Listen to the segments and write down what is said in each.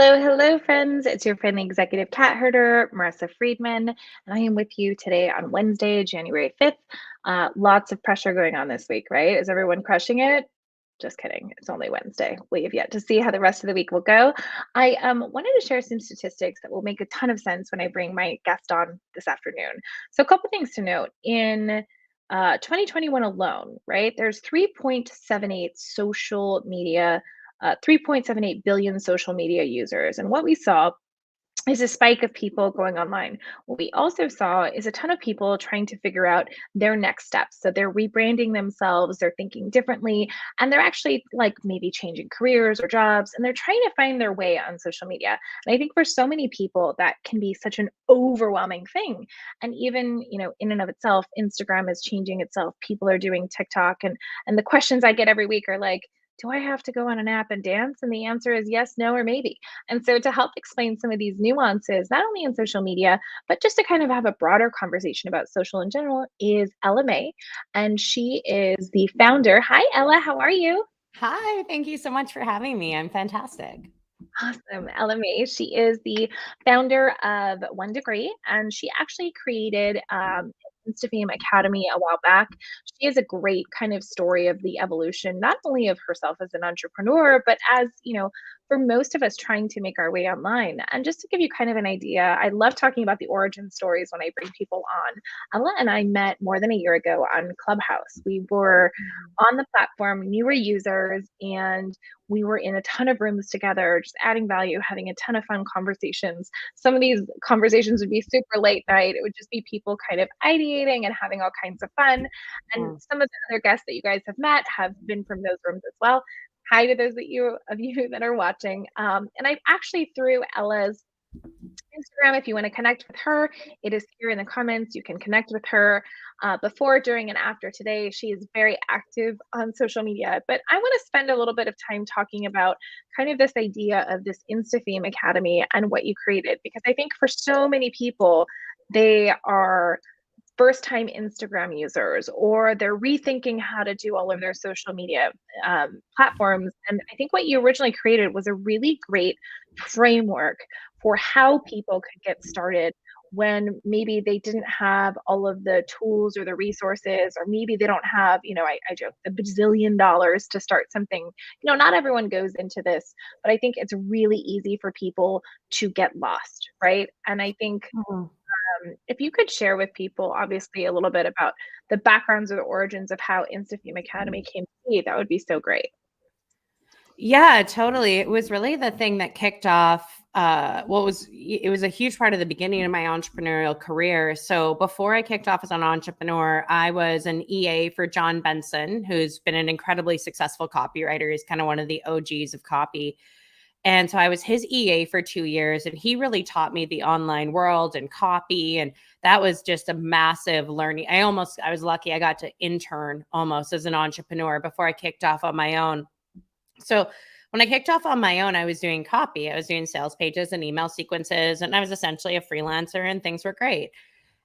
Hello, friends. It's your friendly executive cat herder, Marissa Friedman, and I am with you today on Wednesday, January 5th. Lots of pressure going on this week, right? Is everyone crushing it? Just kidding. It's only Wednesday. We have yet to see how the rest of the week will go. I wanted to share some statistics that will make a ton of sense when I bring my guest on this afternoon. So, a couple things to note. In 2021 alone, right? There's 3.78 social media 3.78 billion social media users. And what we saw is a spike of people going online. What we also saw is a ton of people trying to figure out their next steps. So they're rebranding themselves, they're thinking differently, and they're actually like maybe changing careers or jobs, and they're trying to find their way on social media. And I think for so many people, that can be such an overwhelming thing. And even, in and of itself, Instagram is changing itself. People are doing TikTok, and the questions I get every week are like, do I have to go on an app and dance? And the answer is yes, no, or maybe. And so, to help explain some of these nuances, not only in social media, but just to kind of have a broader conversation about social in general, is Ella Mae. And she is the founder. Hi, Ella. How are you? Hi, thank you so much for having me. I'm fantastic. Awesome. Ella Mae. She is the founder of One Degree, and she actually created Instafame Academy a while back. She has a great kind of story of the evolution, not only of herself as an entrepreneur, but as, for most of us trying to make our way online. And just to give you kind of an idea, I love talking about the origin stories when I bring people on. Ella and I met more than a year ago on Clubhouse. We were on the platform, newer users, and we were in a ton of rooms together, just adding value, having a ton of fun conversations. Some of these conversations would be super late night. It would just be people kind of ideating and having all kinds of fun. And Mm. some of the other guests that you guys have met have been from those rooms as well. Hi to those of you that are watching. And I actually threw Ella's Instagram. If you want to connect with her, it is here in the comments. You can connect with her before, during, and after today. She is very active on social media. But I want to spend a little bit of time talking about kind of this idea of this Instafame Academy and what you created, because I think for so many people, they are first time Instagram users, or they're rethinking how to do all of their social media platforms. And I think what you originally created was a really great framework for how people could get started when maybe they didn't have all of the tools or the resources, or maybe they don't have, I joke, a bazillion dollars to start something. Not everyone goes into this, but I think it's really easy for people to get lost, right? And I think Mhm. if you could share with people, obviously, a little bit about the backgrounds or the origins of how Instafame Academy came to be, that would be so great. Yeah, totally. It was really the thing that kicked off it was a huge part of the beginning of my entrepreneurial career. So before I kicked off as an entrepreneur, I was an EA for John Benson, who's been an incredibly successful copywriter. He's kind of one of the OGs of copy. And so I was his EA for 2 years, and he really taught me the online world and copy. And that was just a massive learning. I was lucky I got to intern almost as an entrepreneur before I kicked off on my own. So when I kicked off on my own, I was doing copy. I was doing sales pages and email sequences, and I was essentially a freelancer, and things were great.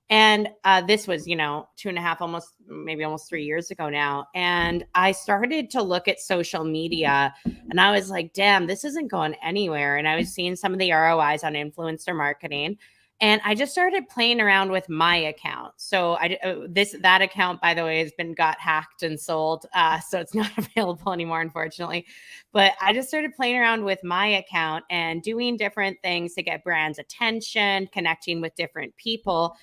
And this was, 2.5, almost 3 years ago now. And I started to look at social media, and I was like, damn, this isn't going anywhere. And I was seeing some of the ROIs on influencer marketing. And I just started playing around with my account. So that account, by the way, got hacked and sold. So it's not available anymore, unfortunately. But I just started playing around with my account and doing different things to get brands' attention, connecting with different people.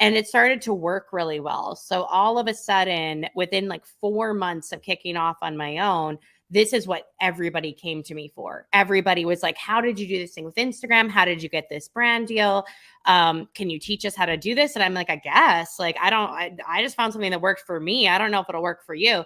And it started to work really well. So all of a sudden, within like 4 months of kicking off on my own, this is what everybody came to me for. Everybody was like, how did you do this thing with Instagram? How did you get this brand deal? Can you teach us how to do this? And I'm like, I guess, like, I just found something that worked for me. I don't know if it'll work for you.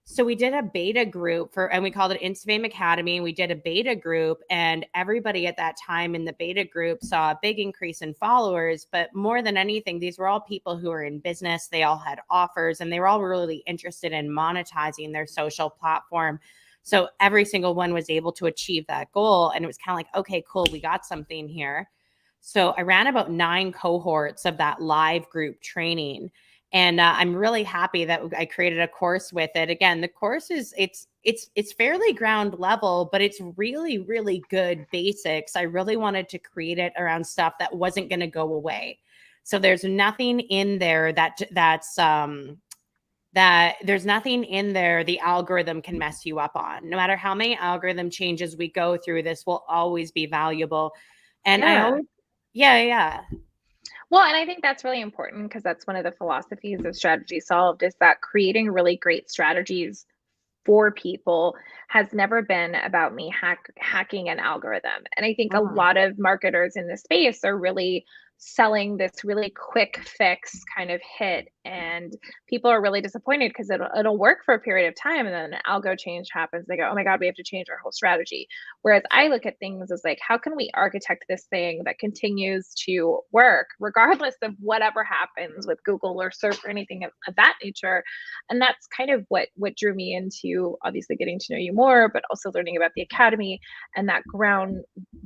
So we did a beta group and we called it Instafame Academy. We did a beta group, and everybody at that time in the beta group saw a big increase in followers. But more than anything, these were all people who were in business. They all had offers, and they were all really interested in monetizing their social platform. So every single one was able to achieve that goal. And it was kind of like, okay, cool, we got something here. So I ran about 9 cohorts of that live group training. And I'm really happy that I created a course with it. Again, the course is it's fairly ground level, but it's really, really good basics. I really wanted to create it around stuff that wasn't going to go away. So there's nothing in there that there's nothing in there the algorithm can mess you up on. No matter how many algorithm changes we go through, this will always be valuable. And I Yeah. always, yeah. Well, and I think that's really important because that's one of the philosophies of Strategy Solved is that creating really great strategies for people has never been about me hacking an algorithm. And I think a Mhm. lot of marketers in the space are really selling this really quick fix kind of hit, and people are really disappointed because it'll work for a period of time and then an algo change happens. They go, oh my god, we have to change our whole strategy. Whereas I look at things as like, how can we architect this thing that continues to work regardless of whatever happens with Google or search or anything of that nature. And that's kind of what drew me into obviously getting to know you more, but also learning about the academy and that ground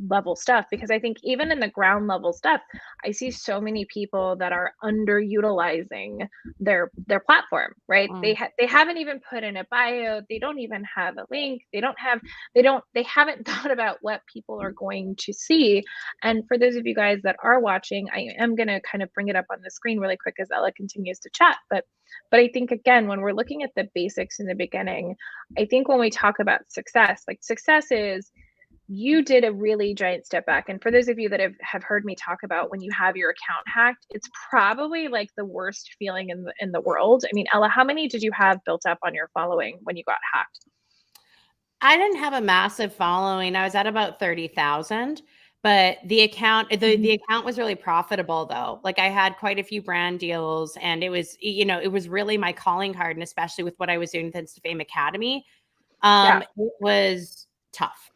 level stuff. Because I think even in the ground level stuff, I see so many people that are underutilizing their platform, right? Mm. They haven't even put in a bio, they don't even have a link, they haven't thought about what people are going to see. And for those of you guys that are watching, I am going to kind of bring it up on the screen really quick as Ella continues to chat, but I think again, when we're looking at the basics in the beginning, I think when we talk about success, like success is you did a really giant step back. And for those of you that have heard me talk about when you have your account hacked, it's probably like the worst feeling in the world. I mean, Ella, how many did you have built up on your following when you got hacked? I didn't have a massive following. I was at about 30,000, but the account was really profitable though. Like I had quite a few brand deals and it was really my calling card. And especially with what I was doing with Instafame Academy, Yeah. it was tough.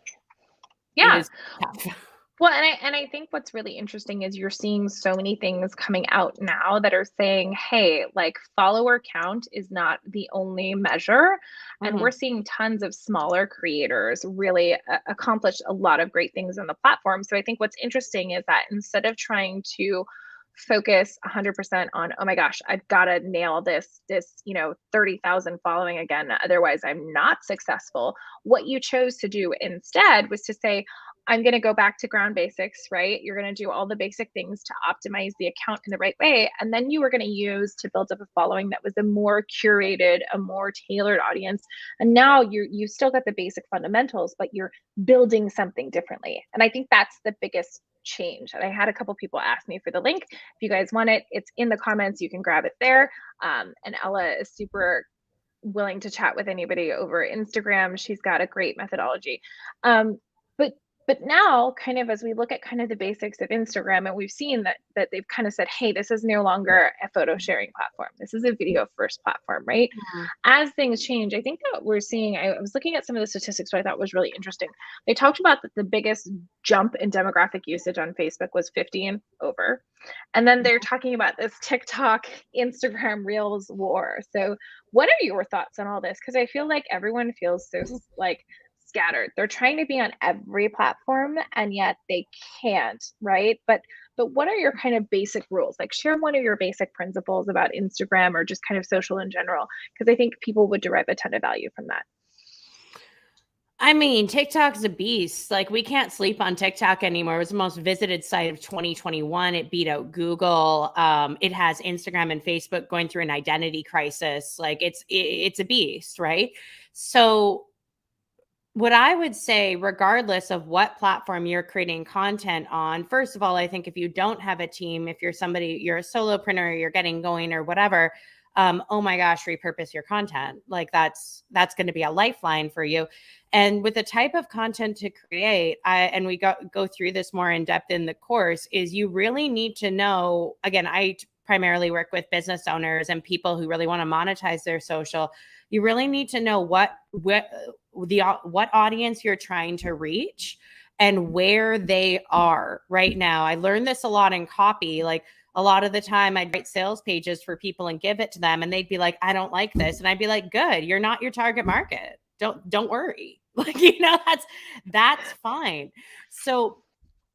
It Yeah. was tough. Well, and I think what's really interesting is you're seeing so many things coming out now that are saying, hey, like follower count is not the only measure. And we're Mhm. seeing tons of smaller creators really accomplish a lot of great things on the platform. So I think what's interesting is that instead of trying to focus 100% on, oh my gosh, I've got to nail this 30,000 following again, otherwise I'm not successful. What you chose to do instead was to say, I'm going to go back to ground basics, right? You're going to do all the basic things to optimize the account in the right way. And then you were going to use to build up a following that was a more curated, a more tailored audience. And now you still got the basic fundamentals, but you're building something differently. And I think that's the biggest change. And I had a couple people ask me for the link. If you guys want it, it's in the comments. You can grab it there. And Ella is super willing to chat with anybody over Instagram. She's got a great methodology. Um, but but now kind of as we look at kind of the basics of Instagram, and we've seen that they've kind of said, hey, this is no longer a photo sharing platform. This is a video first platform, right? Mhm. As things change, I think that we're seeing, I was looking at some of the statistics, what I thought was really interesting. They talked about that the biggest jump in demographic usage on Facebook was 50 and over. And then they're talking about this TikTok, Instagram Reels war. So what are your thoughts on all this? Because I feel like everyone feels so like scattered. They're trying to be on every platform and yet they can't, right? But what are your kind of basic rules? Like share one of your basic principles about Instagram or just kind of social in general, because I think people would derive a ton of value from that. I mean, TikTok's a beast. Like we can't sleep on TikTok anymore. It was the most visited site of 2021. It beat out Google. It has Instagram and Facebook going through an identity crisis. Like it's a beast, right? So what I would say, regardless of what platform you're creating content on, first of all, I think if you don't have a team, if you're a solopreneur, you're getting going or whatever, oh my gosh, repurpose your content. Like that's going to be a lifeline for you. And with the type of content to create, and we go through this more in depth in the course, is you really need to know. Again, I primarily work with business owners and people who really want to monetize their social. You really need to know what audience you're trying to reach and where they are right now. I learned this a lot in copy. Like a lot of the time I'd write sales pages for people and give it to them and they'd be like, I don't like this. And I'd be like, good, you're not your target market. Don't worry. Like, that's fine. So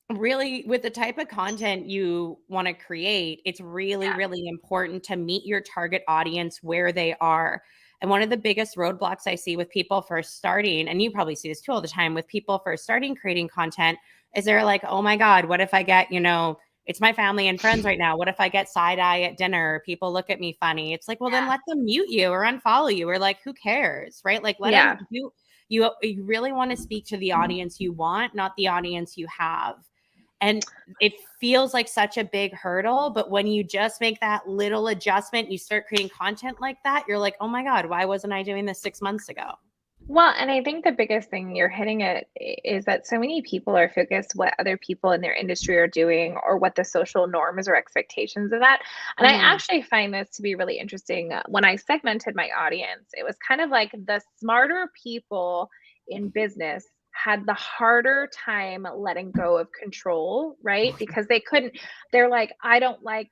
really, with the type of content you want to create, it's really, Yeah. really important to meet your target audience where they are. And one of the biggest roadblocks I see with people first starting, and you probably see this too all the time with people first starting creating content, is they're like, oh my God, what if I get, it's my family and friends right now. What if I get side eye at dinner? People look at me funny. It's like, well, then Yeah. let them mute you or unfollow you, or like, who cares? Right? Like, let them Yeah. do. You really want to speak to the audience you want, not the audience you have. And it feels like such a big hurdle, but when you just make that little adjustment, you start creating content like that, you're like, oh my God, why wasn't I doing this 6 months ago? Well, and I think the biggest thing you're hitting it is that so many people are focused what other people in their industry are doing or what the social norms or expectations of that. And I Mhm. actually find this to be really interesting. When I segmented my audience, it was kind of like the smarter people in business had the harder time letting go of control, right? Because they're like, I don't like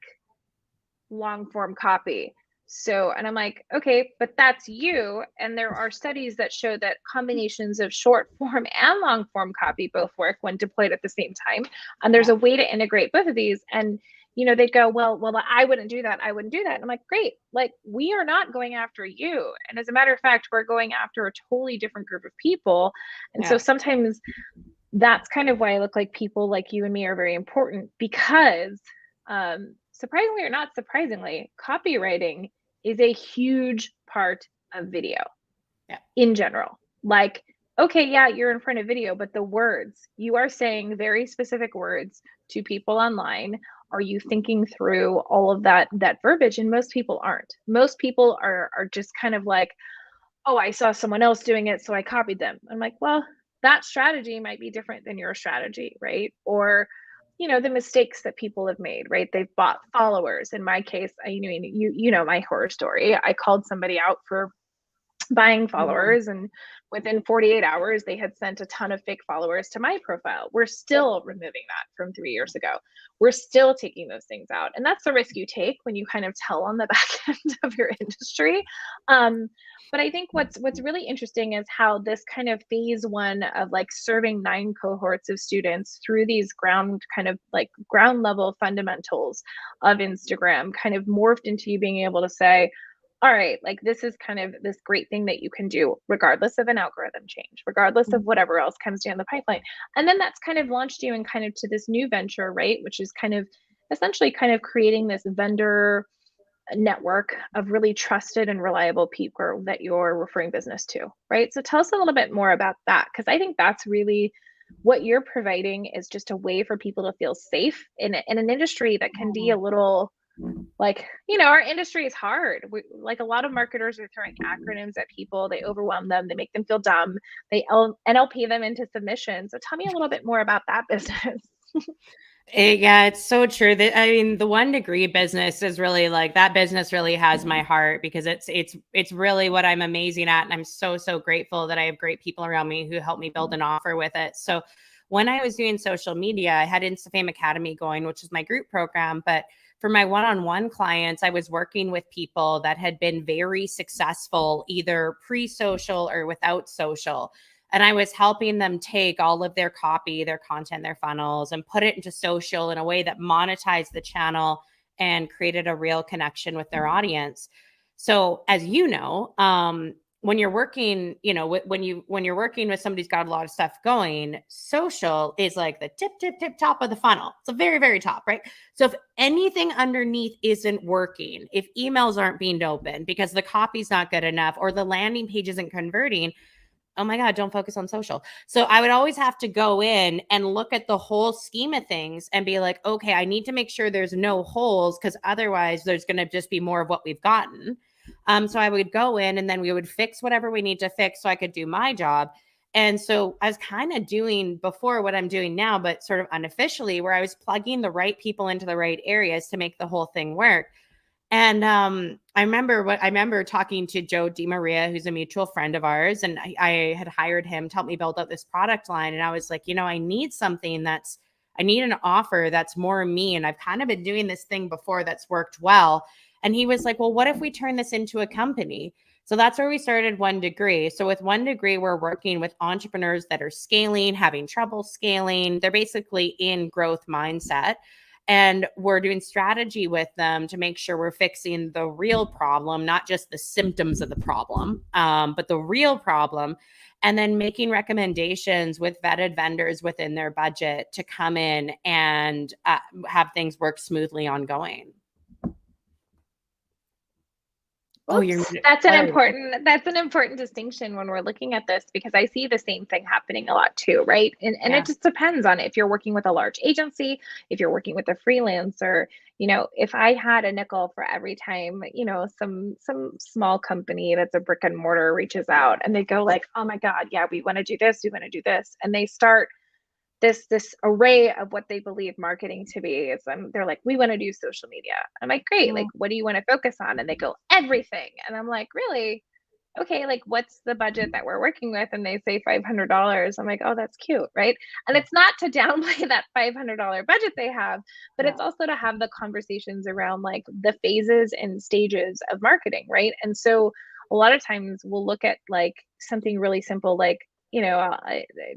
long form copy. So, and I'm like, okay, but that's you. And there are studies that show that combinations of short form and long form copy both work when deployed at the same time. And there's Yeah. a way to integrate both of these. And they'd go, well, I wouldn't do that. I wouldn't do that. And I'm like, great. Like, we are not going after you. And as a matter of fact, we're going after a totally different group of people. And so Yeah. sometimes that's kind of why I look like people like you and me are very important because, surprisingly or not surprisingly, copywriting is a huge part of video Yeah. in general. Like, okay, yeah, you're in front of video, but the words, you are saying very specific words to people online. Are you thinking through all of that verbiage? And most people aren't. Most people are just kind of like, oh, I saw someone else doing it, so I copied them. I'm like, well, that strategy might be different than your strategy, right? Or, the mistakes that people have made, right? They've bought followers. In my case, you know my horror story. I called somebody out for buying Mhm. followers, and within 48 hours they had sent a ton of fake followers to my profile. We're still removing that from 3 years ago. We're still taking those things out, and that's the risk you take when you kind of tell on the back end of your industry. But I think what's really interesting is how this kind of phase one of like serving 9 cohorts of students through these ground level fundamentals of Instagram kind of morphed into you being able to say, all right, like this is kind of this great thing that you can do regardless of an algorithm change, regardless of Mhm. whatever else comes down the pipeline. And then that's kind of launched you in kind of to this new venture, right? Which is kind of essentially kind of creating this vendor network of really trusted and reliable people that you're referring business to, right? So tell us a little bit more about that, because I think that's really what you're providing is just a way for people to feel safe in an industry that can be a little like, our industry is hard. Like a lot of marketers are throwing acronyms at people. They overwhelm them. They make them feel dumb. They NLP them into submission. So tell me a little bit more about that business. Yeah, it's so true. That I mean, the 1 degree business is really like that business really has my heart because it's really what I'm amazing at, and I'm so so grateful that I have great people around me who help me build an offer with it. So when I was doing social media, I had Instafame Academy going, which is my group program, but for my one-on-one clients, I was working with people that had been very successful either pre-social or without social. And I was helping them take all of their copy, their content, their funnels, and put it into social in a way that monetized the channel and created a real connection with their audience. So, as you know, when you're working, when you're working with somebody who's got a lot of stuff going, social is like the tip top of the funnel. It's the very, very top, right? So if anything underneath isn't working, if emails aren't being opened because the copy's not good enough or the landing page isn't converting, oh my God, don't focus on social. So I would always have to go in and look at the whole scheme of things and be like, okay, I need to make sure there's no holes because otherwise there's going to just be more of what we've gotten. So I would go in and then we would fix whatever we need to fix so I could do my job. And so I was kind of doing before what I'm doing now, but sort of unofficially, where I was plugging the right people into the right areas to make the whole thing work. And I remember talking to Joe DiMaria, who's a mutual friend of ours, and I had hired him to help me build out this product line. And I was like, I need an offer that's more me. And I've kind of been doing this thing before that's worked well. And he was like, well, what if we turn this into a company? So that's where we started One Degree. So with One Degree, we're working with entrepreneurs that are scaling, having trouble scaling. They're basically in growth mindset. And we're doing strategy with them to make sure we're fixing the real problem, not just the symptoms of the problem, but the real problem. And then making recommendations with vetted vendors within their budget to come in and have things work smoothly ongoing. Oh, that's an important distinction when we're looking at this, because I see the same thing happening a lot too, right? And Yeah. it just depends on if you're working with a large agency, if you're working with a freelancer. If I had a nickel for every time, some small company that's a brick and mortar reaches out and they go like, oh my God, yeah, we want to do this, we want to do this. And they start this array of what they believe marketing to be. They're like, we want to do social media. I'm like, great. Like, what do you want to focus on? And they go, everything. And I'm like, really? Okay, like, what's the budget that we're working with? And they say $500. I'm like, oh, that's cute, right? And it's not to downplay that $500 budget they have, but it's also to have the conversations around like the phases and stages of marketing, right? And so a lot of times we'll look at like something really simple, like, a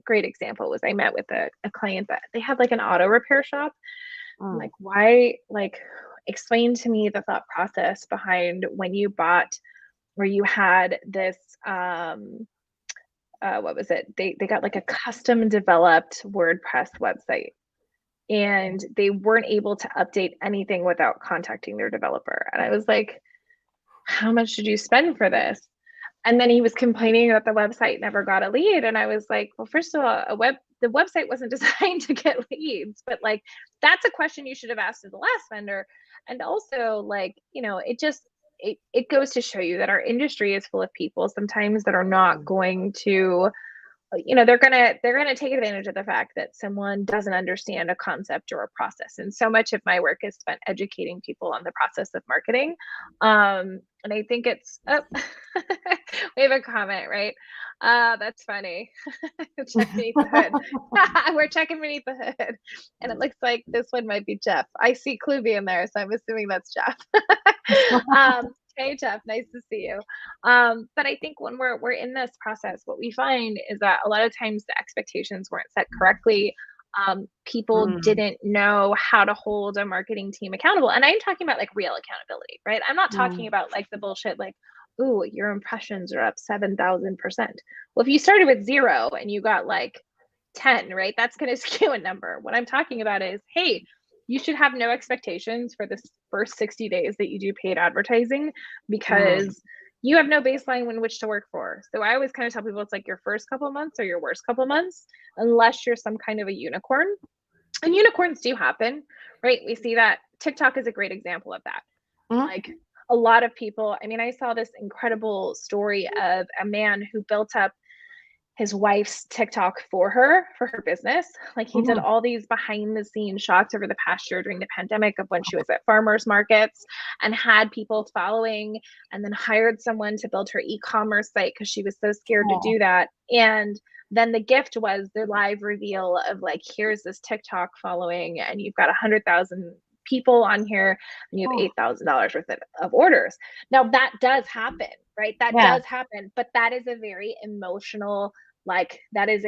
great example was I met with a client that they had like an auto repair shop. I'm like, why? Like, explain to me the thought process behind when you bought, where you had this, what was it? They got like a custom developed WordPress website, and they weren't able to update anything without contacting their developer. And I was like, how much did you spend for this? And then he was complaining that the website never got a lead. And I was like, well, first of all, the website wasn't designed to get leads, but like, that's a question you should have asked of the last vendor. And also, like, it goes to show you that our industry is full of people sometimes that are not going to, they're gonna take advantage of the fact that someone doesn't understand a concept or a process. And so much of my work is spent educating people on the process of marketing. And I think it's we have a comment, right? That's funny. Check beneath the hood. We're checking beneath the hood, and it looks like this one might be Jeff. I see Kluby in there, so I'm assuming that's Jeff. Hey Jeff, nice to see you. But I think when we're in this process, what we find is that a lot of times the expectations weren't set correctly. People didn't know how to hold a marketing team accountable. And I'm talking about like real accountability, right? I'm not talking about like the bullshit like, ooh, your impressions are up 7,000%. Well, if you started with 0 and you got like 10, right? That's going to skew a number. What I'm talking about is, hey, you should have no expectations for the first 60 days that you do paid advertising, because you have no baseline in which to work for. So I always kind of tell people it's like your first couple of months or your worst couple of months, unless you're some kind of a unicorn. And unicorns do happen, right? We see that. TikTok is a great example of that. Like, a lot of people, I mean, I saw this incredible story of a man who built up his wife's TikTok for her business. Like, he did all these behind the scenes shots over the past year during the pandemic of when she was at farmers markets, and had people following, and then hired someone to build her e-commerce site because she was so scared to do that. And then the gift was their live reveal of like, here's this TikTok following, and you've got 100,000 people on here, and you have $8,000 worth of orders. Now that does happen, right? That does happen, but that is a very emotional, like, that is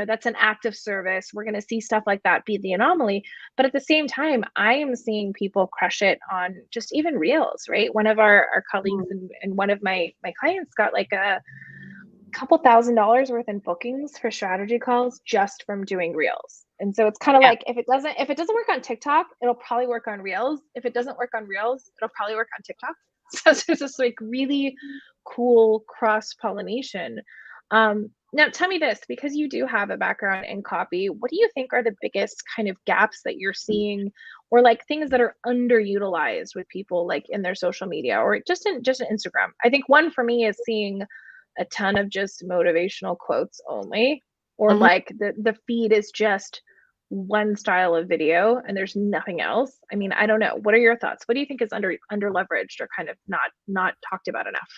that's an act of service. We're going to see stuff like that be the anomaly. But at the same time, I am seeing people crush it on just even reels, right? One of our colleagues and one of my clients got like a couple $1,000s worth in bookings for strategy calls just from doing reels. And so it's kind of like, if it doesn't work on TikTok, it'll probably work on reels. If it doesn't work on reels, it'll probably work on TikTok. So there's this like really cool cross pollination. Now tell me this, because you do have a background in copy, what do you think are the biggest kind of gaps that you're seeing, or like things that are underutilized with people like in their social media, or just in Instagram? I think one for me is seeing a ton of just motivational quotes only, or like the feed is just one style of video and there's nothing else. I mean, I don't know. What are your thoughts? What do you think is under leveraged or kind of not talked about enough?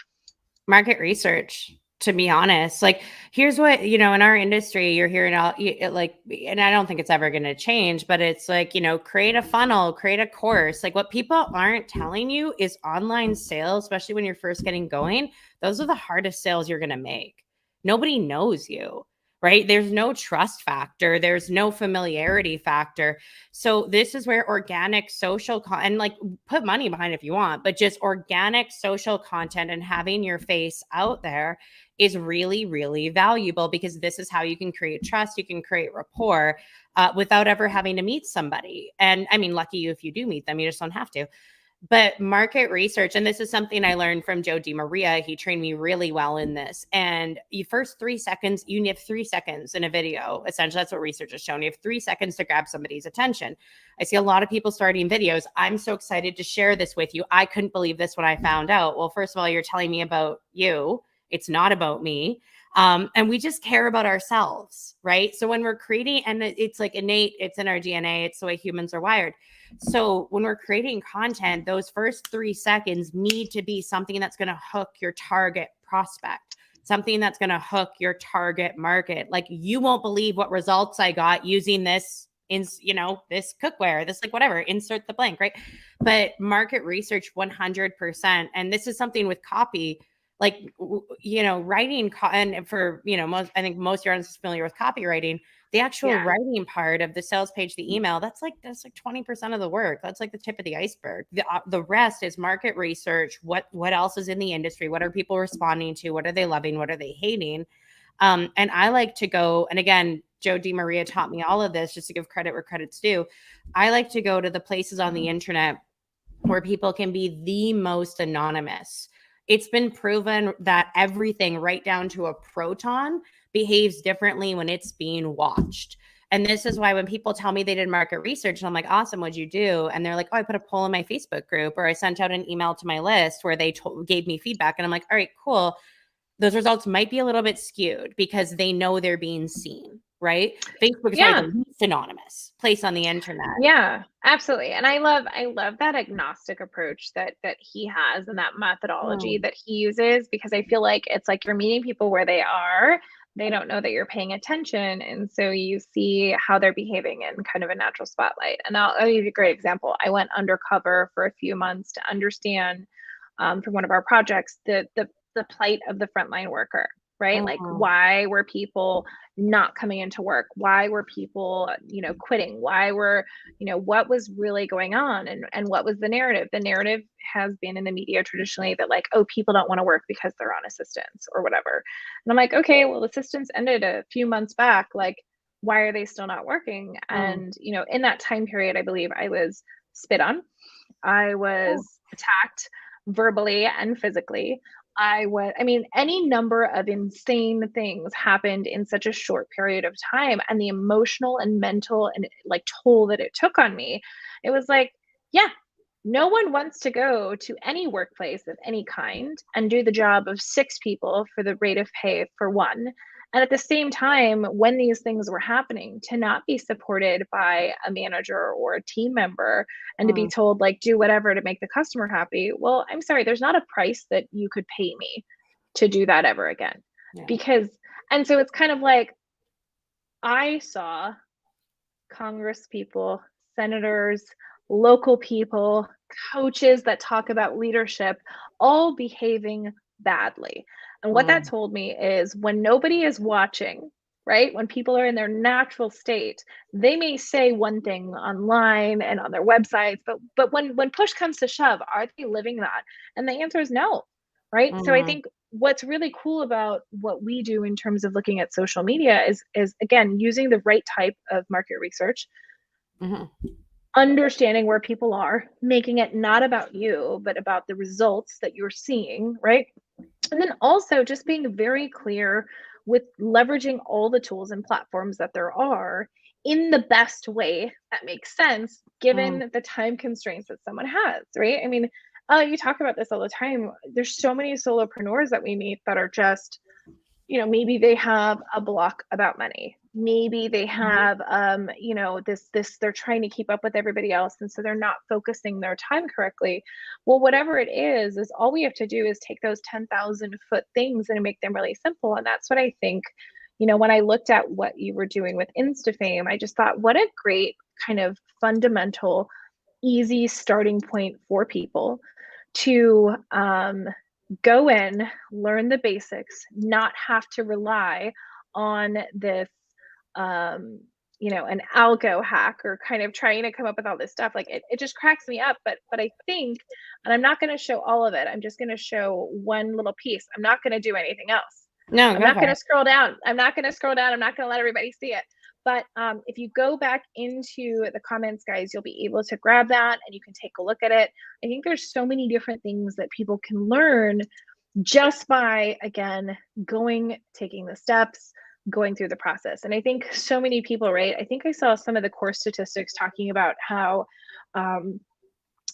Market research. to be honest. Like, here's what, in our industry, you're hearing all like, and I don't think it's ever going to change, but it's like, create a funnel, create a course. Like, what people aren't telling you is online sales, especially when you're first getting going, those are the hardest sales you're going to make. Nobody knows you, right? There's no trust factor, there's no familiarity factor. So this is where organic social and like, put money behind it if you want, but just organic social content and having your face out there is really, really valuable, because this is how you can create trust, you can create rapport without ever having to meet somebody. And I mean, lucky you if you do meet them, you just don't have to. But market research, and this is something I learned from Joe DiMaria. He trained me really well in this. And you first 3 seconds, you have 3 seconds in a video. Essentially, that's what research has shown. You have 3 seconds to grab somebody's attention. I see a lot of people starting videos. I'm so excited to share this with you. I couldn't believe this when I found out. Well, first of all, you're telling me about you. It's not about me. And we just care about ourselves, right? So when we're creating, and it's like innate, it's in our DNA, it's the way humans are wired. So when we're creating content, those first 3 seconds need to be something that's going to hook your target prospect, something that's going to hook your target market. Like, you won't believe what results I got using this this cookware, this, like, whatever, insert the blank, right? But market research 100%. And this is something with copy, like, writing, and for, I think most of your audience is familiar with copywriting. The actual writing part of the sales page, the email, that's like 20% of the work. That's like the tip of the iceberg. The rest is market research. What else is in the industry? What are people responding to? What are they loving? What are they hating? And I like to go, and again, Joe DiMaria taught me all of this, just to give credit where credit's due. I like to go to the places on the internet where people can be the most anonymous. It's been proven that everything, right down to a proton, behaves differently when it's being watched. And this is why when people tell me they did market research, and I'm like, awesome, what'd you do? And they're like, oh, I put a poll in my Facebook group, or I sent out an email to my list where they gave me feedback. And I'm like, all right, cool. Those results might be a little bit skewed because they know they're being seen, right? Facebook is probably the least anonymous place on the internet. Yeah, absolutely. And I love that agnostic approach that he has, and that methodology that he uses, because I feel like it's like you're meeting people where they are. They don't know that you're paying attention, and so you see how they're behaving in kind of a natural spotlight. And I'll give you a great example. I went undercover for a few months to understand, from one of our projects, the plight of the frontline worker, right? Like, why were people not coming into work? Why were people, quitting? Why were, what was really going on? And what was the narrative? The narrative has been in the media traditionally that, like, oh, people don't want to work because they're on assistance or whatever. And I'm like, okay, well, assistance ended a few months back. Like, why are they still not working? And, in that time period, I believe I was spit on. I was attacked verbally and physically. Any number of insane things happened in such a short period of time, and the emotional and mental and, like, toll that it took on me. It was like, yeah, no one wants to go to any workplace of any kind and do the job of 6 people for the rate of pay for one. And at the same time, when these things were happening, to not be supported by a manager or a team member, and to be told, like, do whatever to make the customer happy. Well, I'm sorry, there's not a price that you could pay me to do that ever again. And so it's kind of like, I saw Congress people, senators, local people, coaches that talk about leadership, all behaving badly. And what that told me is, when nobody is watching, right? When people are in their natural state, they may say one thing online and on their websites, but when push comes to shove, are they living that? And the answer is no, right? So I think what's really cool about what we do in terms of looking at social media is again, using the right type of market research, understanding where people are, making it not about you, but about the results that you're seeing, right? And then also just being very clear with leveraging all the tools and platforms that there are in the best way that makes sense, given the time constraints that someone has, right? I mean, you talk about this all the time. There's so many solopreneurs that we meet that are just, maybe they have a block about money, maybe they Mhm. have this they're trying to keep up with everybody else, and so they're not focusing their time correctly. Well, whatever it is all we have to do is take those 10,000-foot things and make them really simple. And that's what I think, when I looked at what you were doing with Instafame, I just thought, what a great kind of fundamental, easy starting point for people to go in, learn the basics, not have to rely on this, an algo hack, or kind of trying to come up with all this stuff. Like it just cracks me up. But I think, and I'm not going to show all of it. I'm just going to show one little piece. I'm not going to do anything else. No, I'm go not for going to it. scroll down. I'm not going to scroll down. I'm not going to let everybody see it. But if you go back into the comments, guys, you'll be able to grab that and you can take a look at it. I think there's so many different things that people can learn just by, again, taking the steps, going through the process. And I think so many people, right? I think I saw some of the course statistics talking about how, um,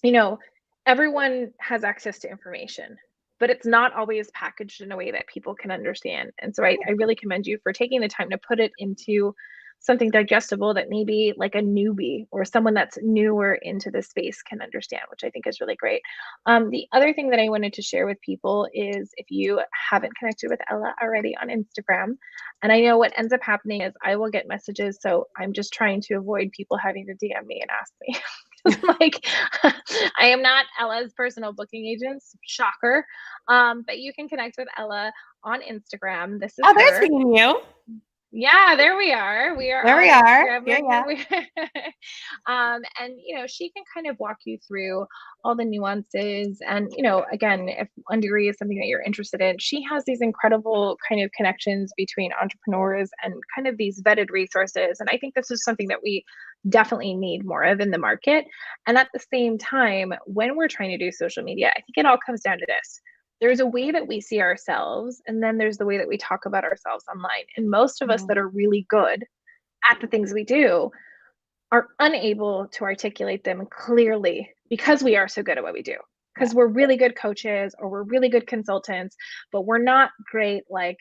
you know, everyone has access to information, but it's not always packaged in a way that people can understand. And so I really commend you for taking the time to put it into something digestible that maybe like a newbie or someone that's newer into this space can understand, which I think is really great. The other thing that I wanted to share with people is, if you haven't connected with Ella already on Instagram, and I know what ends up happening is I will get messages. So I'm just trying to avoid people having to DM me and ask me. Like, I am not Ella's personal booking agent, shocker. But you can connect with Ella on Instagram. This is Oh, there's her. me and you. Yeah, there we are. We are There on we are. Instagram. Yeah, yeah. And she can kind of walk you through all the nuances. And again, if one degree is something that you're interested in, she has these incredible kind of connections between entrepreneurs and kind of these vetted resources. And I think this is something that we definitely need more of in the market. And at the same time, when we're trying to do social media, I think it all comes down to this: there's a way that we see ourselves, and then there's the way that we talk about ourselves online. And most of us Mhm. that are really good at the things we do are unable to articulate them clearly because we are so good at what we do. Yeah. Because we're really good coaches or we're really good consultants, but we're not great. Like,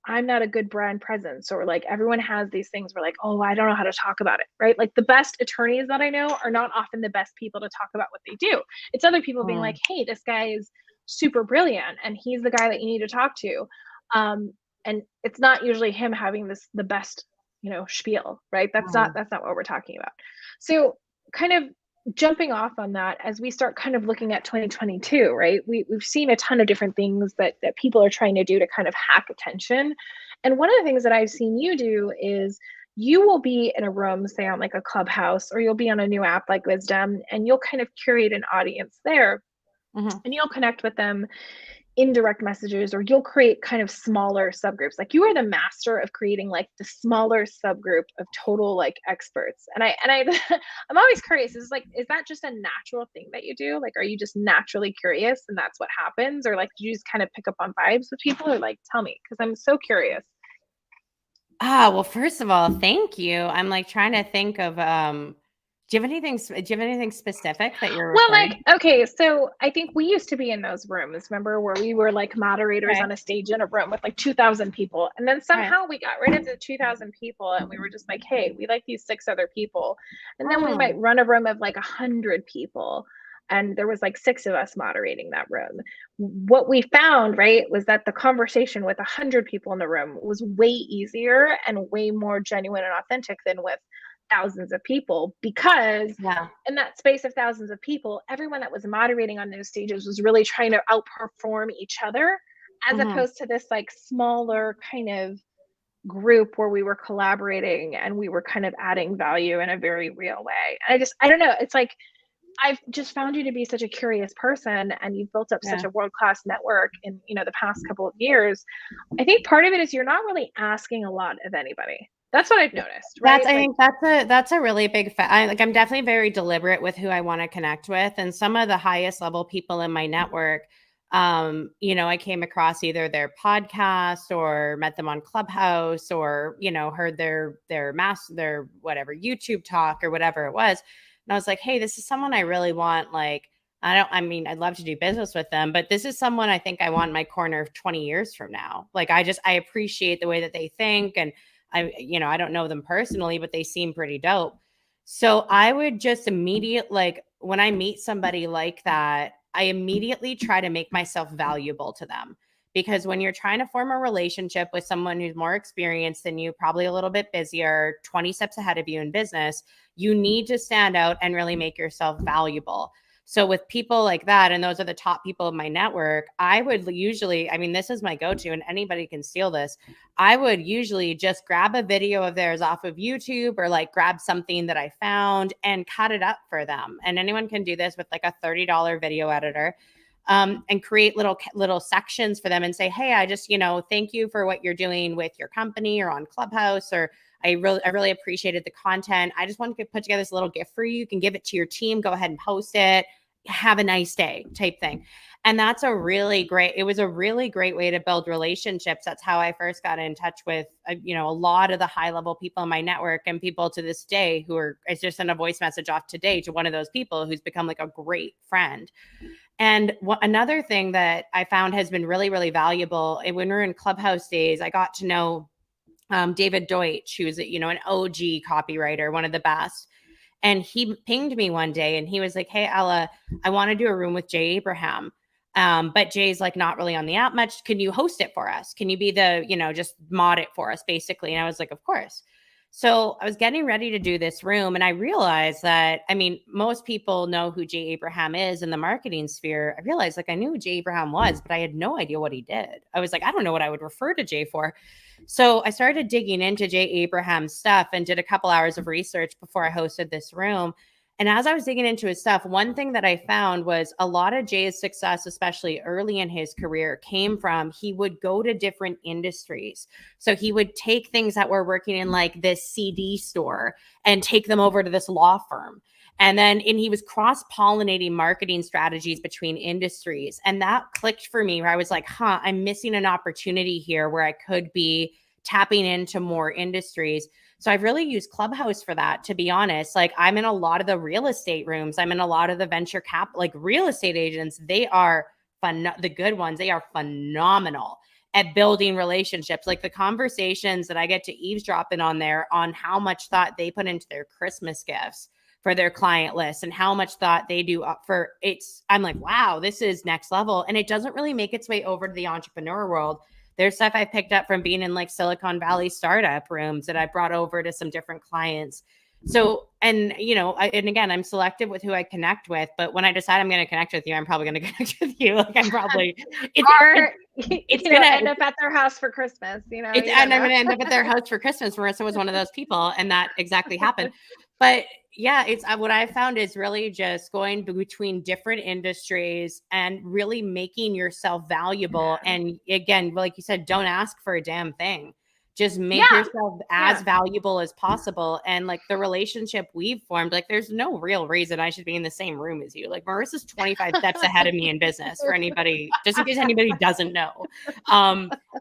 I'm not a good brand presence, or like everyone has these things where, like, oh, I don't know how to talk about it, right? Like, the best attorneys that I know are not often the best people to talk about what they do. It's other people being like, Mm. hey, this guy is super brilliant and he's the guy that you need to talk to. And it's not usually him having the best spiel, right? Mm. That's not what we're talking about. So, kind of jumping off on that, as we start kind of looking at 2022, right? We've seen a ton of different things that people are trying to do to kind of hack attention. And one of the things that I've seen you do is, you will be in a room, say on like a Clubhouse, or you'll be on a new app like Wisdom, and you'll kind of curate an audience there, Mhm. and you'll connect with them in direct messages, or you'll create kind of smaller subgroups. Like, you are the master of creating like the smaller subgroup of total like experts. And I I'm always curious, is that just a natural thing that you do? Like, are you just naturally curious and that's what happens? Or like, do you just kind of pick up on vibes with people? Or like, tell me, because I'm so curious. Well, first of all, thank you. I'm like trying to think of do you have anything specific that you're Well, referring like, to? okay, so I think we used to be in those rooms, remember, where we were like moderators Okay. on a stage in a room with like 2,000 people. And then Right. somehow we got rid of the 2,000 people and we were just like, hey, we like these 6 other people. And then we might Mm. run a room of like 100 people. And there was like 6 of us moderating that room. What we found, right, was that the conversation with 100 people in the room was way easier and way more genuine and authentic than with thousands of people, because Yeah. in that space of thousands of people, everyone that was moderating on those stages was really trying to outperform each other, as Mhm. opposed to this like smaller kind of group where we were collaborating and we were kind of adding value in a very real way. I don't know. It's like, I've just found you to be such a curious person, and you've built up such Yeah. a world-class network in, the past couple of years. I think part of it is you're not really asking a lot of anybody. That's what I've noticed, That's right? I Like, think that's a really big I'm definitely very deliberate with who I want to connect with, and some of the highest level people in my network, I came across either their podcast or met them on Clubhouse, or heard their whatever YouTube talk or whatever it was, and I was like, hey, this is someone I really want. Like, I mean, I'd love to do business with them, but this is someone I think I want in my corner 20 years from now. Like, I appreciate the way that they think, and I don't know them personally, but they seem pretty dope. So I would just like when I meet somebody like that, I immediately try to make myself valuable to them. Because when you're trying to form a relationship with someone who's more experienced than you, probably a little bit busier, 20 steps ahead of you in business, you need to stand out and really make yourself valuable. So with people like that, and those are the top people of my network, I would usually, I mean, this is my go-to and anybody can steal this. I would usually just grab a video of theirs off of YouTube or like grab something that I found and cut it up for them. And anyone can do this with like a $30 video editor. And create little sections for them and say, hey, I just, thank you for what you're doing with your company or on Clubhouse, or I really appreciated the content. I just want to put together this little gift for you. You can give it to your team. Go ahead and post it. Have a nice day type thing. And that's it was a really great way to build relationships. That's how I first got in touch with, a lot of the high level people in my network, and people to this day I just sent a voice message off today to one of those people who's become like a great friend. And another thing that I found has been really, really valuable, when we were in Clubhouse days, I got to know David Deutsch, who's an OG copywriter, one of the best. And he pinged me one day and he was like, hey, Ella, I want to do a room with Jay Abraham. But Jay's like not really on the app much. Can you host it for us? Can you be just mod it for us, basically? And I was like, of course. So I was getting ready to do this room and I realized that, most people know who Jay Abraham is in the marketing sphere. I realized I knew who Jay Abraham was, but I had no idea what he did. I was like, I don't know what I would refer to Jay for. So I started digging into Jay Abraham's stuff and did a couple hours of research before I hosted this room. And as I was digging into his stuff, one thing that I found was a lot of Jay's success, especially early in his career, came from he would go to different industries. So he would take things that were working in like this CD store and take them over to this law firm. And he was cross-pollinating marketing strategies between industries. And that clicked for me, where I was like, I'm missing an opportunity here where I could be tapping into more industries. So I've really used Clubhouse for that, to be honest. Like, I'm in a lot of the real estate rooms. I'm in a lot of the venture cap, like real estate agents. They are fun. The good ones, they are phenomenal at building relationships. Like the conversations that I get to eavesdrop in on there, on how much thought they put into their Christmas gifts for their client list and how much thought they do up for it's. I'm like, wow, this is next level. And it doesn't really make its way over to the entrepreneur world. There's stuff I picked up from being in like Silicon Valley startup rooms that I brought over to some different clients. So, and again, I'm selective with who I connect with, but when I decide I'm going to connect with you, I'm probably going to connect with you. Like I'm probably, it's going to end up at their house for Christmas, and I'm going to end up at their house for Christmas. Marissa was one of those people, and that exactly happened. But yeah, it's what I found is really just going between different industries and really making yourself valuable. Yeah. And again, like you said, don't ask for a damn thing. Just make yourself as valuable as possible. And like the relationship we've formed, like there's no real reason I should be in the same room as you. Like Marissa's 25 steps ahead of me in business, for anybody, just in case anybody doesn't know.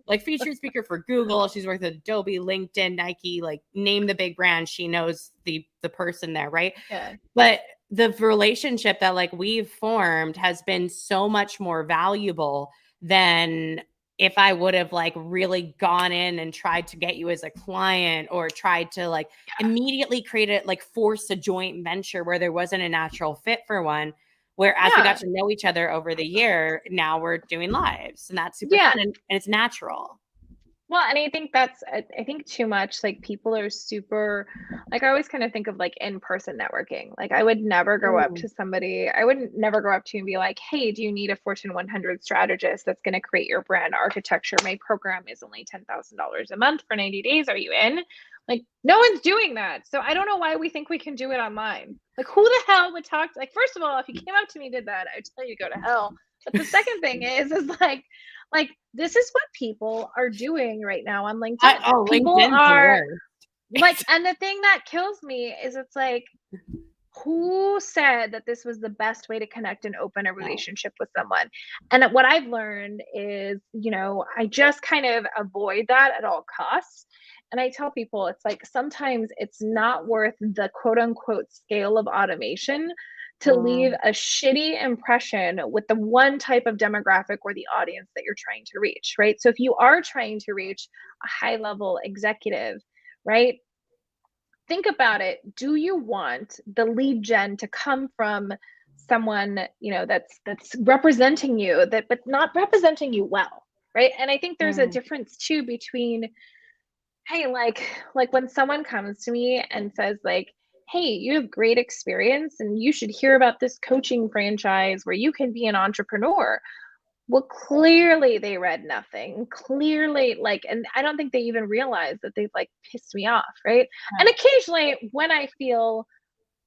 Like featured speaker for Google. She's worked at Adobe, LinkedIn, Nike, like name the big brand. She knows the person there, right? Yeah. But the relationship that like we've formed has been so much more valuable than if I would have like really gone in and tried to get you as a client, or tried to like immediately create it, like force a joint venture where there wasn't a natural fit for one. Whereas we got to know each other over the year, now we're doing lives, and that's super fun and it's natural. Well, and I think too much, like people are super, like I always kind of think of like in-person networking. Like I would never go up to somebody, I wouldn't never go up to you and be like, hey, do you need a Fortune 100 strategist that's going to create your brand architecture? My program is only $10,000 a month for 90 days. Are you in? Like no one's doing that. So I don't know why we think we can do it online. Like who the hell would talk to, like, first of all, if you came up to me and did that, I'd tell you to go to hell. But the second thing is like this is what people are doing right now on LinkedIn. People are like, and the thing that kills me is it's like, who said that this was the best way to connect and open a relationship with someone? And what I've learned is, I just kind of avoid that at all costs. And I tell people, it's like, sometimes it's not worth the quote unquote scale of automation to leave a shitty impression with the one type of demographic or the audience that you're trying to reach, right? So if you are trying to reach a high level executive, right? Think about it. Do you want the lead gen to come from someone, that's representing you, but not representing you well, right? And I think there's a Mm, difference too between, hey, like when someone comes to me and says like, hey, you have great experience and you should hear about this coaching franchise where you can be an entrepreneur. Well, clearly they read nothing. Clearly, like, and I don't think they even realize that they've like pissed me off, right? And right. occasionally when I feel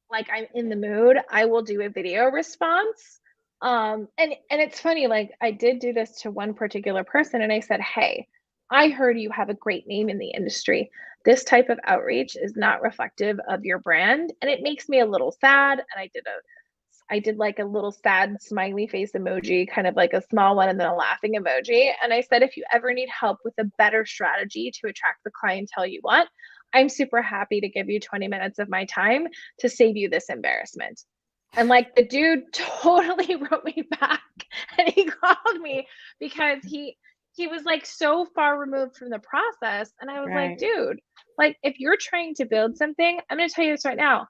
like I'm in the mood, I will do a video response. And it's funny, like I did do this to one particular person and I said, "Hey, I heard you have a great name in the industry. This type of outreach is not reflective of your brand and it makes me a little sad." And I did like a little sad smiley face emoji, kind of like a small one and then a laughing emoji. And I said, if you ever need help with a better strategy to attract the clientele you want, I'm super happy to give you 20 minutes of my time to save you this embarrassment. And like the dude totally wrote me back and he called me because he was like so far removed from the process. And I was like, Right. dude, like if you're trying to build something, I'm going to tell you this right now.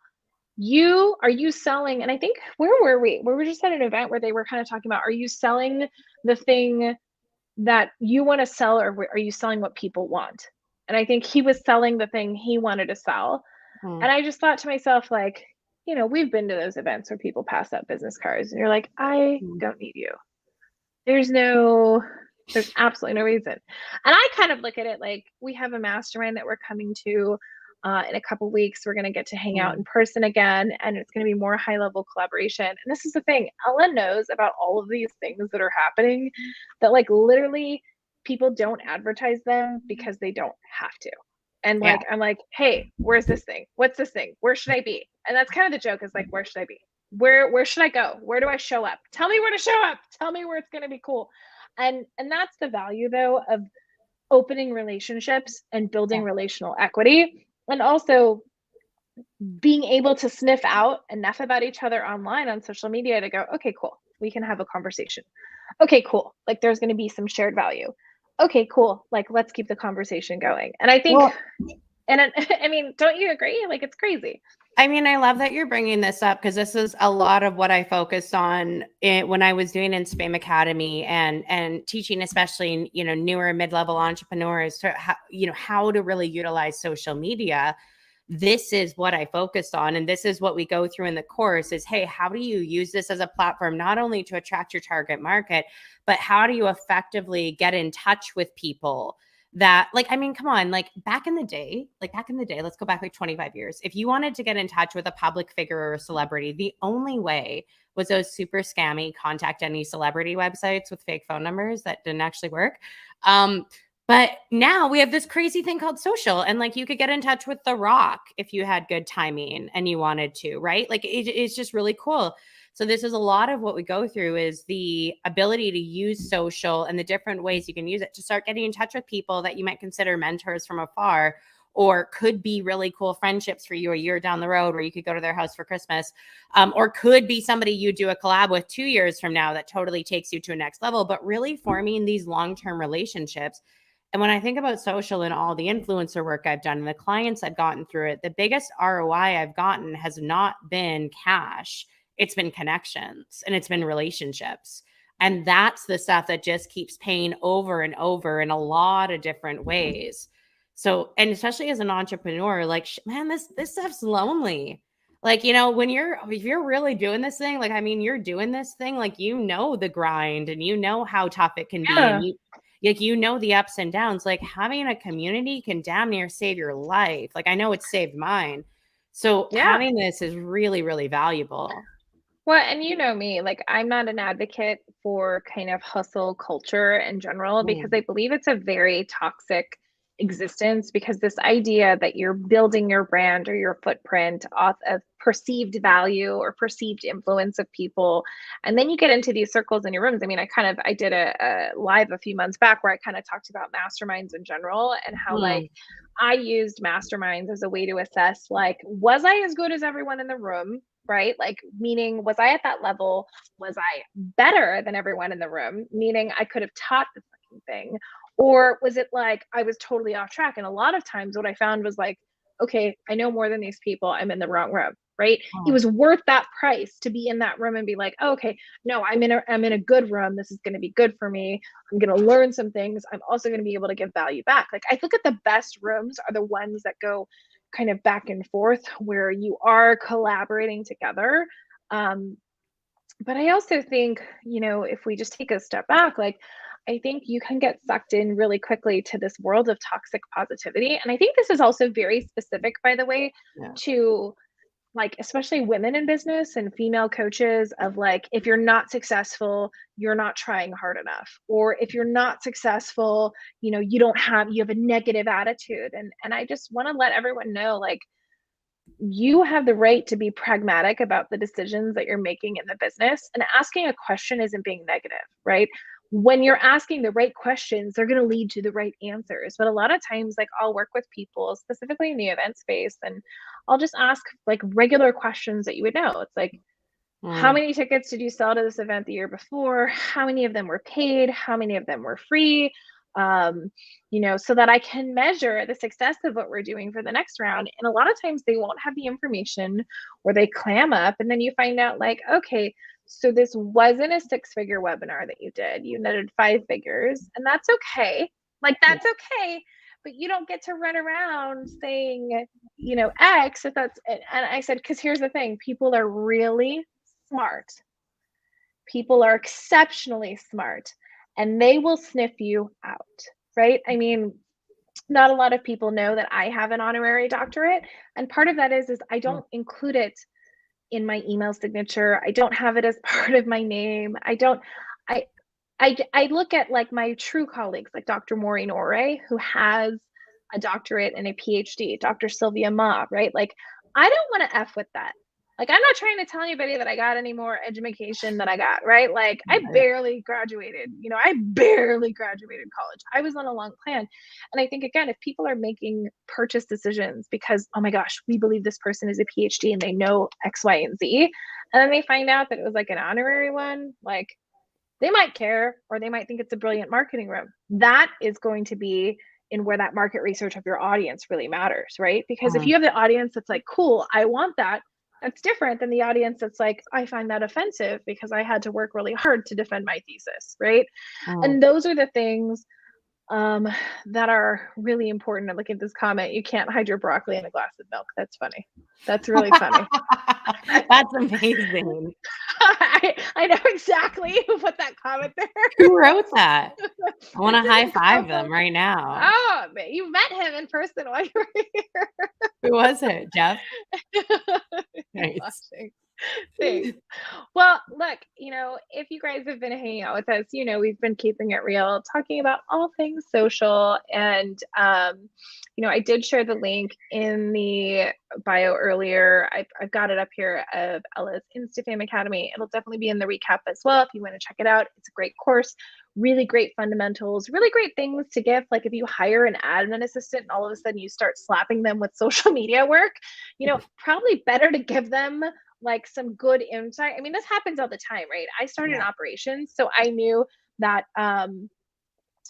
You selling, and I think where were we? We were just at an event where they were kind of talking about, are you selling the thing that you want to sell, or are you selling what people want? And I think he was selling the thing he wanted to sell. Mm, And I just thought to myself, like, we've been to those events where people pass out business cards and you're like, I mm. don't need you. There's no, there's absolutely no reason. And I kind of look at it like we have a mastermind that we're coming to in a couple weeks. We're going to get to hang out in Mm. person again, and it's going to be more high level collaboration. And this is the thing, Ella knows about all of these things that are happening that, like, literally people don't advertise them because they don't have to. And Yeah. like, I'm like, hey, where's this thing? What's this thing? Where should I be? And that's kind of the joke, is like, where should I be? Where should I go? Where do I show up? Tell me where to show up. Tell me where it's going to be cool. And that's the value though of opening relationships and building Yeah. relational equity, and also being able to sniff out enough about each other online on social media to go, okay, cool, we can have a conversation. Okay, cool, like there's going to be some shared value. Okay, cool, like let's keep the conversation going. And I think, Well, and I mean, don't you agree? Like it's crazy. I mean, I love that you're bringing this up because this is a lot of what I focused on when I was doing Instafame Academy and teaching, especially newer mid-level entrepreneurs to how to really utilize social media. This is what I focused on, and this is what we go through in the course: is, hey, how do you use this as a platform not only to attract your target market, but how do you effectively get in touch with people that, like, I mean, come on, like back in the day, let's go back like 25 years. If you wanted to get in touch with a public figure or a celebrity, the only way was those super scammy contact any celebrity websites with fake phone numbers that didn't actually work. But now we have this crazy thing called social, and like you could get in touch with The Rock if you had good timing and you wanted to, right? Like it's just really cool. So this is a lot of what we go through, is the ability to use social and the different ways you can use it to start getting in touch with people that you might consider mentors from afar, or could be really cool friendships for you a year down the road where you could go to their house for Christmas, or could be somebody you do a collab with 2 years from now that totally takes you to a next level, but really forming these long-term relationships. And when I think about social and all the influencer work I've done and the clients I've gotten through it, the biggest ROI I've gotten has not been cash. It's been connections and it's been relationships. And that's the stuff that just keeps paying over and over in a lot of different ways. So, and especially as an entrepreneur, like, man, this stuff's lonely. Like, when if you're really doing this thing, like, I mean, you're doing this thing, like, the grind and how tough it can be. Yeah. And the ups and downs. Like, having a community can damn near save your life. Like, I know it's saved mine. So Yeah. having this is really, really valuable. Well, and you know me, like I'm not an advocate for kind of hustle culture in general because Mm, I believe it's a very toxic existence, because this idea that you're building your brand or your footprint off of perceived value or perceived influence of people, and then you get into these circles in your rooms. I mean, I did a live a few months back where I kind of talked about masterminds in general and how, like, mm, I used masterminds as a way to assess, like, was I as good as everyone in the room? Right? Like, meaning, was I at that level? Was I better than everyone in the room? Meaning, I could have taught the fucking thing. Or was it like I was totally off track? And a lot of times what I found was like, okay, I know more than these people. I'm in the wrong room, right? It Mm. was worth that price to be in that room and be like, oh, okay, no, I'm in a good room. This is going to be good for me. I'm going to learn some things. I'm also going to be able to give value back. Like I look at the best rooms are the ones that go kind of back and forth where you are collaborating together. Um, but I also think, if we just take a step back, like I think you can get sucked in really quickly to this world of toxic positivity. And I think this is also very specific, by the way, Yeah. to like especially women in business and female coaches of like if you're not successful, you're not trying hard enough. Or if you're not successful, you have a negative attitude. And I just want to let everyone know like you have the right to be pragmatic about the decisions that you're making in the business. And asking a question isn't being negative, right? When you're asking the right questions, they're going to lead to the right answers. But a lot of times, like I'll work with people, specifically in the event space, and I'll just ask like regular questions that you would know. It's like, how Mm. many tickets did you sell to this event the year before? How many of them were paid? How many of them were free? So that I can measure the success of what we're doing for the next round. And a lot of times they won't have the information or they clam up. And then you find out, like, okay, so this wasn't a 6-figure webinar that you did. You netted 5 figures, and that's okay. Like, Yeah. that's okay. But you don't get to run around saying, X if that's it. And I said, because here's the thing, people are really smart. People are exceptionally smart and they will sniff you out, right? I mean, not a lot of people know that I have an honorary doctorate. And part of that is I Mm. don't include it in my email signature. I don't have it as part of my name. I I look at like my true colleagues, like Dr. Maureen Ore, who has a doctorate and a PhD, Dr. Sylvia Ma, right? Like, I don't want to F with that. Like, I'm not trying to tell anybody that I got any more education than I got, right? Like, I Right. barely graduated, I barely graduated college. I was on a long plan. And I think, again, if people are making purchase decisions because, oh my gosh, we believe this person is a PhD and they know X, Y, and Z, and then they find out that it was like an honorary one, like, they might care or they might think it's a brilliant marketing room. That is going to be in where that market research of your audience really matters, right? Because if Mm. you have the audience that's like, cool, I want that, that's different than the audience that's like, I find that offensive because I had to work really hard to defend my thesis, right? Mm. And those are the things um, that are really important. And look at this comment, you can't hide your broccoli in a glass of milk. That's funny. That's really funny. That's amazing. I know exactly who put that comment there. Who wrote that? I want to It's high in the five them comments. right now. Oh, you met him in person while you were here. Who was it? Jeff? He's Nice. watching. Thanks. Well, look, if you guys have been hanging out with us, we've been keeping it real, talking about all things social. And, I did share the link in the bio earlier. I've got it up here of Ella's Instafame Academy. It'll definitely be in the recap as well if you want to check it out. It's a great course, really great fundamentals, really great things to give. Like if you hire an admin assistant and all of a sudden you start slapping them with social media work, probably better to give them like some good insight. I mean, this happens all the time, right? I started in Yeah. operations, so I knew that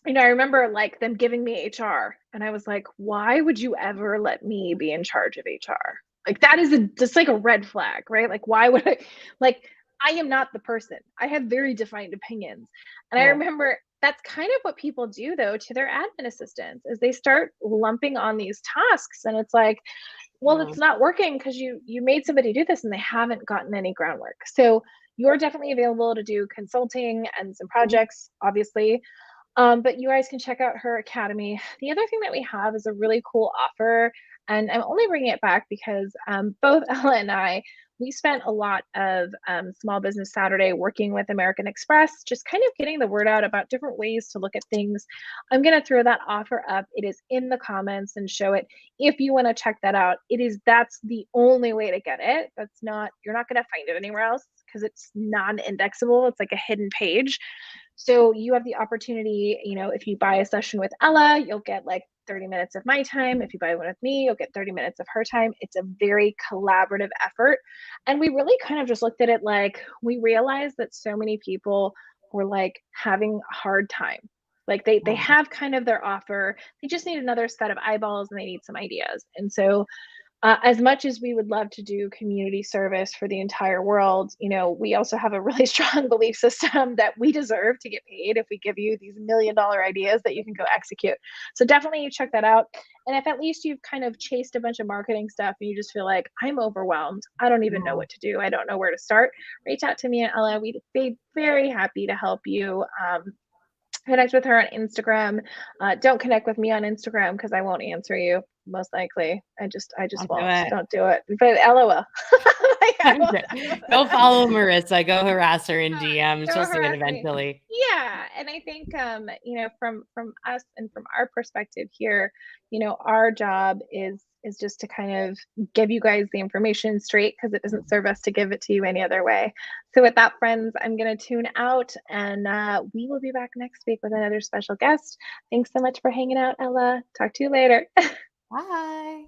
I remember like them giving me HR and I was like, why would you ever let me be in charge of HR? Like that is just like a red flag, right? Like why would I like I am not the person. I have very defined opinions. And I Yeah. remember that's kind of what people do though to their admin assistants is they start lumping on these tasks and it's like, well, Mm. it's not working because you made somebody do this and they haven't gotten any groundwork. So you're definitely available to do consulting and some projects, obviously. But you guys can check out her academy. The other thing that we have is a really cool offer, and I'm only bringing it back because both Ella and I, we spent a lot of Small Business Saturday working with American Express, just kind of getting the word out about different ways to look at things. I'm going to throw that offer up. It is in the comments and show it if you want to check that out. That's the only way to get it. You're not going to find it anywhere else because it's non-indexable. It's like a hidden page. So you have the opportunity, if you buy a session with Ella, you'll get like 30 minutes of my time. If you buy one with me, you'll get 30 minutes of her time. It's a very collaborative effort. And we really kind of just looked at it like we realized that so many people were like having a hard time. Like they Oh, have kind of their offer. They just need another set of eyeballs and they need some ideas. And so as much as we would love to do community service for the entire world, you know, we also have a really strong belief system that we deserve to get paid if we give you these $1 million ideas that you can go execute. So definitely check that out. And if at least you've kind of chased a bunch of marketing stuff and you just feel like I'm overwhelmed, I don't even know mhm. what to do, I don't know where to start, reach out to me and Ella. We'd be very happy to help you. Connect with her on Instagram. Don't connect with me on Instagram because I won't answer you most likely. I just I'll do won't. it. Don't do it. But LOL. Go follow Marissa. Go harass her in DMs. She'll Don't see it harass me. eventually. Yeah, and I think you know, from us and from our perspective here, you know, our job is just to kind of give you guys the information straight because it doesn't serve us to give it to you any other way. So with that, friends, I'm gonna tune out, and we will be back next week with another special guest. Thanks so much for hanging out, Ella. Talk to you later. Bye.